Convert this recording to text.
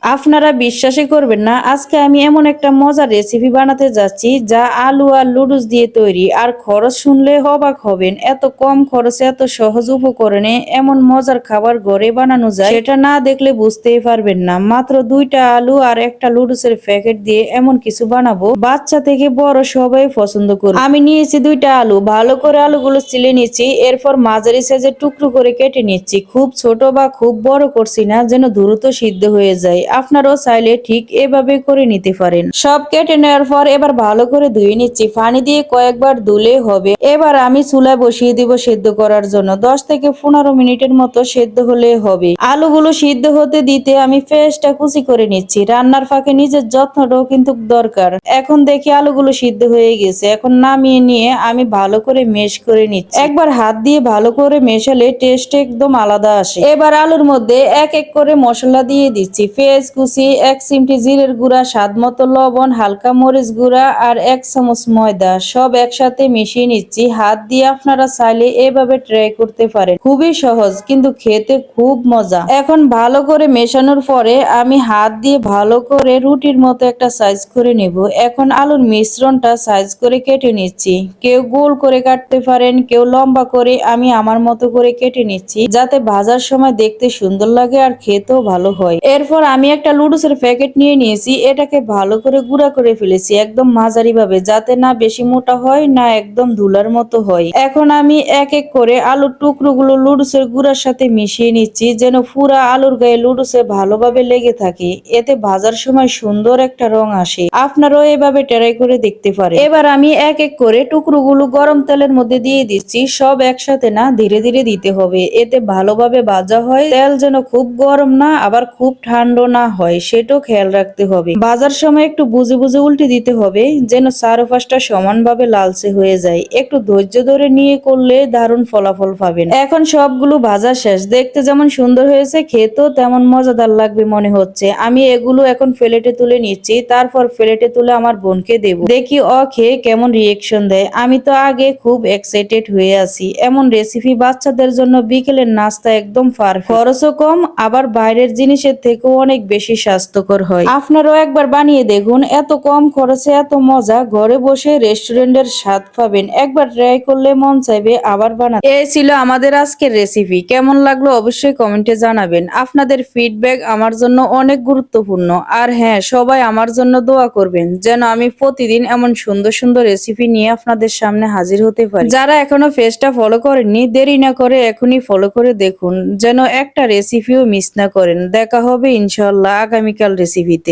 আপনারা বিশ্বাসই করবেন না, আজকে আমি এমন একটা মজার রেসিপি বানাতে যাচ্ছি যা আলু আর লুডুস দিয়ে তৈরি। আর খরচ শুনলে অবাক হবেন, এত কম খরচে এত সহজ উপকরণে এমন মজার খাবার ঘরে বানানো যায়, সেটা না দেখলে বুঝতেই পারবেন না। মাত্র 2টা আলু আর একটা লুডুসের প্যাকেট দিয়ে এমন কিছু বানাবো বাচ্চা থেকে বড় সবাই পছন্দ করবে। আমি নিয়েছি 2টা আলু, ভালো করে আলুগুলো ছিলে নিচ্ছি, এরপর মাঝারি সাইজের টুকরো করে কেটে নিচ্ছি। খুব ছোট বা খুব বড় করছি না, যেন দ্রুত সিদ্ধ হয়ে যায়। আপনারাও চাইলে ঠিক এভাবে করে নিতে পারেন। সব কেটে নেওয়ার পর এবার ভালো করে ধুয়ে নিচ্ছি, পানি দিয়ে কয়েকবার ধুলে হবে। এবার আমি চুলায় বসিয়ে দিব সেদ্ধ করার জন্য। 10 থেকে 15 মিনিটের মতো সেদ্ধ হলে হবে। আলুগুলো সিদ্ধ হতে দিতে আমি পেঁয়াজটা কুচি করে নিচ্ছি। রান্নার ফাঁকে নিজের যত্নটাও কিন্তু দরকার। এখন দেখি আলুগুলো সিদ্ধ হয়ে গেছে, এখন নামিয়ে নিয়ে আমি ভালো করে মেশ করে নিচ্ছি। একবার হাত দিয়ে ভালো করে মেশালে টেস্ট একদম আলাদা আসে। এবার আলুর মধ্যে এক এক করে মশলা দিয়ে দিচ্ছি। পেঁয়াজ কুচি, 1 চিমটি জিরের গুঁড়া, স্বাদ মতো লবণ, হালকা মরিচ গুঁড়া আর 1 চামচ ময়দা, সব একসাথে মিশিয়ে নিচ্ছি। হাত দিয়ে আপনারা চাইলে এভাবে ট্রাই করতে পারেন, খুবই সহজ কিন্তু খেতে খুব মজা। এখন ভালো করে মেশানোর পরে আমি হাত দিয়ে ভালো করে রুটির মতো একটা সাইজ করে নেব। এখন আলুর মিশ্রণটা সাইজ করে কেটে নিচ্ছি। কেউ গোল করে কাটতে পারেন, কেউ লম্বা করে। আমি আমার মতো করে কেটে নিচ্ছি, যাতে ভাজার সময় দেখতে সুন্দর লাগে আর খেতেও ভালো হয়। এরপর আমি একটা লুডুসের প্যাকেট নিয়ে নিয়েছি, এটাকে ভালো করে গুঁড়া করে ফেলেছি, একদম মাঝারি ভাবে, যাতে না বেশি মোটা হয় না একদম ধুলার মতো হয়। এখন আমি এক এক করে আলুর টুকরোগুলো লুডুসের গুঁড়ার সাথে মিশিয়ে নিচ্ছি, যেন পুরা আলুর গায়ে লুডুসে ভালোভাবে লেগে থাকে। এতে ভাজার সময় সুন্দর একটা রং আসে। আপনারাও এভাবে ট্রাই করে দেখতে পারেন। এবার আমি এক এক করে টুকরোগুলো গরম তেলের মধ্যে দিয়ে দিচ্ছি। সব একসাথে না, ধীরে ধীরে দিতে হবে, এতে ভালোভাবে ভাজা হয়। তেল যেন খুব গরম না আবার খুব ঠান্ডা না হয়, সেটাও খেয়াল রাখতে হবে। ভাজার সময় একটু বুঝে বুঝে উল্টে দিতে হবে, যেন চারপাশটা সমানভাবে লালচে হয়ে যায়। একটু ধৈর্য ধরে নিয়ে করলে দারুণ ফলাফল পাবেন। এখন সবগুলো ভাজা শেষ, দেখতে যেমন সুন্দর হয়েছে খেতেও তেমন মজাদার লাগবে মনে হচ্ছে। আমি এগুলো এখন প্লেটে তুলে নিচ্ছি, তারপর প্লেটে তুলে আমার বোনকে দেব, দেখি ও খেয়ে কেমন রিয়েকশন দেয়। আমি তো আগে খুব এক্সাইটেড হয়ে আছি। এমন রেসিপি বাচ্চাদের জন্য বিকেলের নাস্তা একদম পারফেক্ট, খরচও কম আবার বাইরের জিনিসের থেকেও অনেক বেশি স্বাস্থ্যকর হয়। আপনারাও একবার বানিয়ে দেখুন, এত কম খরচে এত মজা, ঘরে বসে রেস্টুরেন্টের স্বাদ পাবেন। একবার ট্রাই করলে মন চাইবে আবার বানাতে। এই ছিল আমাদের আজকের রেসিপি, কেমন লাগলো অবশ্যই কমেন্টে জানাবেন। আপনাদের ফিডব্যাক আমার জন্য অনেক গুরুত্বপূর্ণ। আর হ্যাঁ, সবাই আমার জন্য দোয়া করবেন, যেন আমি প্রতিদিন এমন সুন্দর সুন্দর রেসিপি নিয়ে আপনাদের সামনে হাজির হতে পারি। যারা এখনো পেজটা ফলো করেননি, দেরি না করে এখনই ফলো করে দেখুন, যেন একটা রেসিপিও মিস না করেন। দেখা হবে ইনশাআল্লাহ আগামীকাল রেসিপিতে।